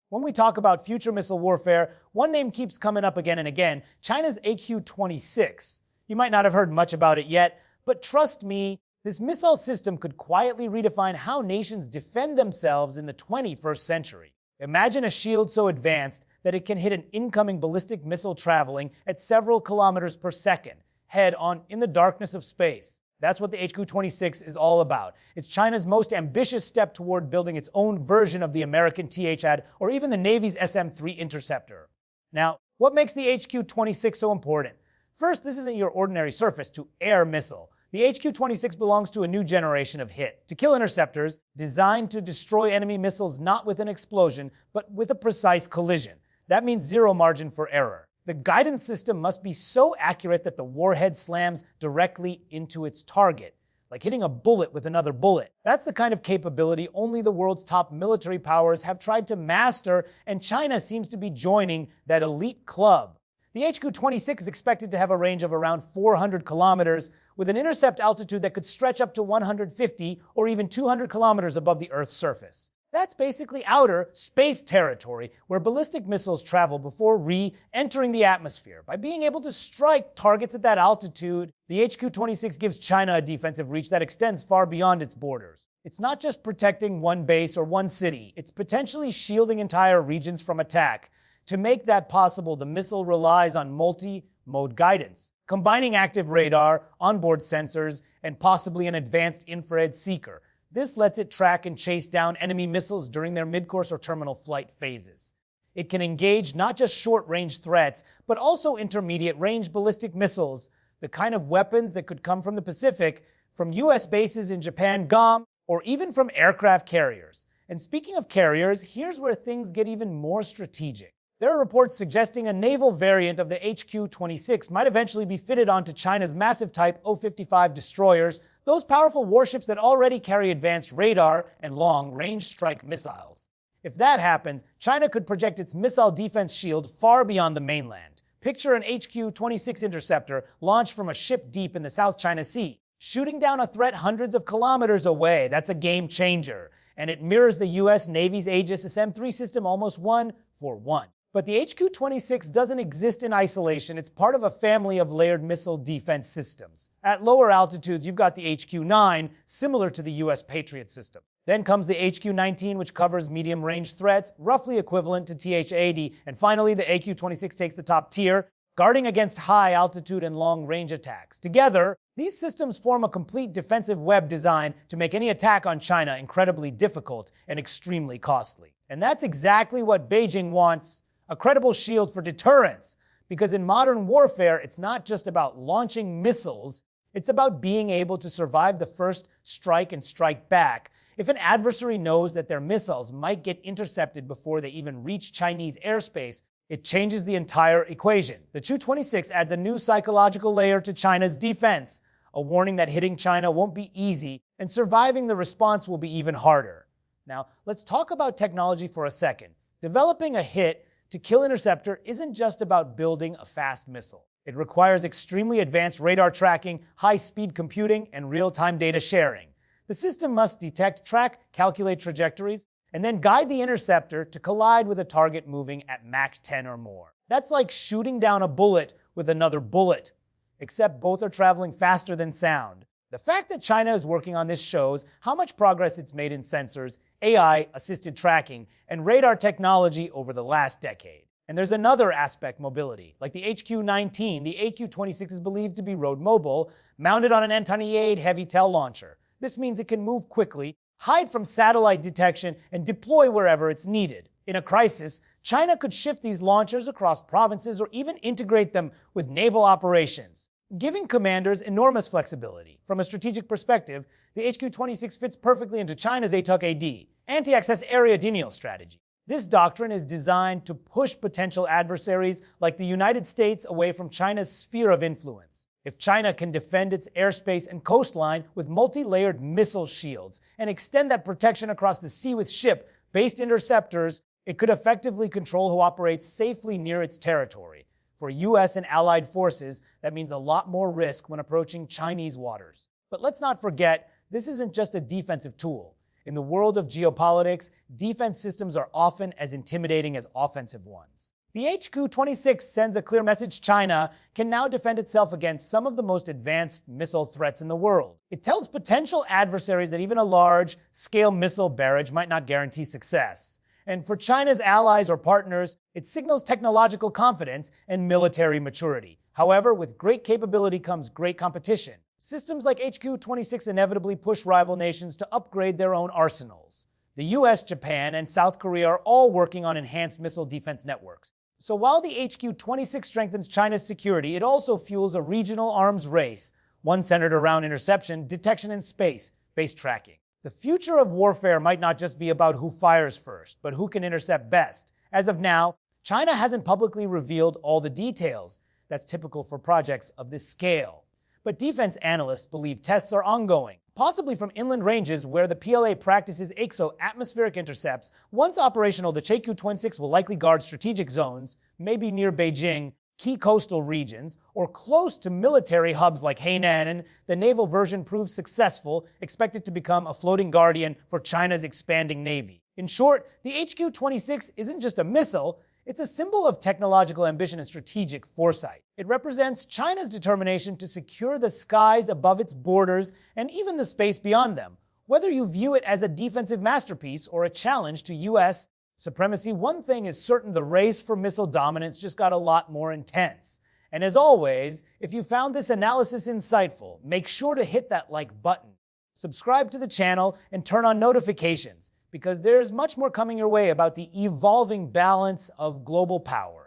When we talk about future missile warfare, one name keeps coming up again and again: China's AQ-26. You might not have heard much about it yet, but trust me, this missile system could quietly redefine how nations defend themselves in the 21st century. Imagine a shield so advanced that it can hit an incoming ballistic missile traveling at several kilometers per second, head-on in the darkness of space. That's what the AQ-26 is all about. It's China's most ambitious step toward building its own version of the American THAAD or even the Navy's SM-3 interceptor. Now, what makes the AQ-26 so important? First, this isn't your ordinary surface-to-air missile. The AQ-26 belongs to a new generation of hit-to-kill interceptors designed to destroy enemy missiles not with an explosion, but with a precise collision. That means zero margin for error. The guidance system must be so accurate that the warhead slams directly into its target, like hitting a bullet with another bullet. That's the kind of capability only the world's top military powers have tried to master, and China seems to be joining that elite club. The AQ-26 is expected to have a range of around 400 kilometers, with an intercept altitude that could stretch up to 150 or even 200 kilometers above the Earth's surface. That's basically outer space territory where ballistic missiles travel before re-entering the atmosphere. By being able to strike targets at that altitude, the AQ-26 gives China a defensive reach that extends far beyond its borders. It's not just protecting one base or one city, it's potentially shielding entire regions from attack. To make that possible, the missile relies on multi-mode guidance, combining active radar, onboard sensors, and possibly an advanced infrared seeker. This lets it track and chase down enemy missiles during their mid-course or terminal flight phases. It can engage not just short-range threats, but also intermediate-range ballistic missiles, the kind of weapons that could come from the Pacific, from U.S. bases in Japan, Guam, or even from aircraft carriers. And speaking of carriers, here's where things get even more strategic. There are reports suggesting a naval variant of the AQ-26 might eventually be fitted onto China's massive Type O-55 destroyers, those powerful warships that already carry advanced radar and long-range strike missiles. If that happens, China could project its missile defense shield far beyond the mainland. Picture an AQ-26 interceptor launched from a ship deep in the South China Sea, shooting down a threat hundreds of kilometers away. That's a game changer. And it mirrors the U.S. Navy's Aegis SM-3 system almost one for one. But the AQ-26 doesn't exist in isolation. It's part of a family of layered missile defense systems. At lower altitudes, you've got the HQ-9, similar to the U.S. Patriot system. Then comes the HQ-19, which covers medium-range threats, roughly equivalent to TH-80. And finally, the AQ-26 takes the top tier, guarding against high-altitude and long-range attacks. Together, these systems form a complete defensive web designed to make any attack on China incredibly difficult and extremely costly. And that's exactly what Beijing wants: a credible shield for deterrence. Because in modern warfare, it's not just about launching missiles, it's about being able to survive the first strike and strike back. If an adversary knows that their missiles might get intercepted before they even reach Chinese airspace, it changes the entire equation. The AQ-26 adds a new psychological layer to China's defense, a warning that hitting China won't be easy, and surviving the response will be even harder. Now, let's talk about technology for a second. Developing a hit-to-kill interceptor isn't just about building a fast missile. It requires extremely advanced radar tracking, high-speed computing, and real-time data sharing. The system must detect, track, calculate trajectories, and then guide the interceptor to collide with a target moving at Mach 10 or more. That's like shooting down a bullet with another bullet, except both are traveling faster than sound. The fact that China is working on this shows how much progress it's made in sensors, AI-assisted tracking, and radar technology over the last decade. And there's another aspect: mobility. Like the HQ-19, the AQ-26 is believed to be road mobile, mounted on an anti-THAAD heavy tail launcher. This means it can move quickly, hide from satellite detection, and deploy wherever it's needed. In a crisis, China could shift these launchers across provinces or even integrate them with naval operations, giving commanders enormous flexibility. From a strategic perspective, the HQ-26 fits perfectly into China's ATAC-AD, anti-access area denial strategy. This doctrine is designed to push potential adversaries like the United States away from China's sphere of influence. If China can defend its airspace and coastline with multi-layered missile shields and extend that protection across the sea with ship-based interceptors, it could effectively control who operates safely near its territory. For U.S. and allied forces, that means a lot more risk when approaching Chinese waters. But let's not forget, this isn't just a defensive tool. In the world of geopolitics, defense systems are often as intimidating as offensive ones. The HQ-26 sends a clear message: China can now defend itself against some of the most advanced missile threats in the world. It tells potential adversaries that even a large-scale missile barrage might not guarantee success. And for China's allies or partners, it signals technological confidence and military maturity. However, with great capability comes great competition. Systems like HQ-26 inevitably push rival nations to upgrade their own arsenals. The US, Japan, and South Korea are all working on enhanced missile defense networks. So while the HQ-26 strengthens China's security, it also fuels a regional arms race, one centered around interception, detection in space, base tracking. The future of warfare might not just be about who fires first, but who can intercept best. As of now, China hasn't publicly revealed all the details. That's typical for projects of this scale. But defense analysts believe tests are ongoing, possibly from inland ranges where the PLA practices exo-atmospheric intercepts. Once operational, the HQ-26 will likely guard strategic zones, maybe near Beijing, key coastal regions, or close to military hubs like Hainan, and the naval version proves successful, expected to become a floating guardian for China's expanding navy. In short, the HQ-26 isn't just a missile, it's a symbol of technological ambition and strategic foresight. It represents China's determination to secure the skies above its borders and even the space beyond them. Whether you view it as a defensive masterpiece or a challenge to US supremacy, one thing is certain: the race for missile dominance just got a lot more intense. And as always, if you found this analysis insightful, make sure to hit that like button, subscribe to the channel, and turn on notifications, because there's much more coming your way about the evolving balance of global power.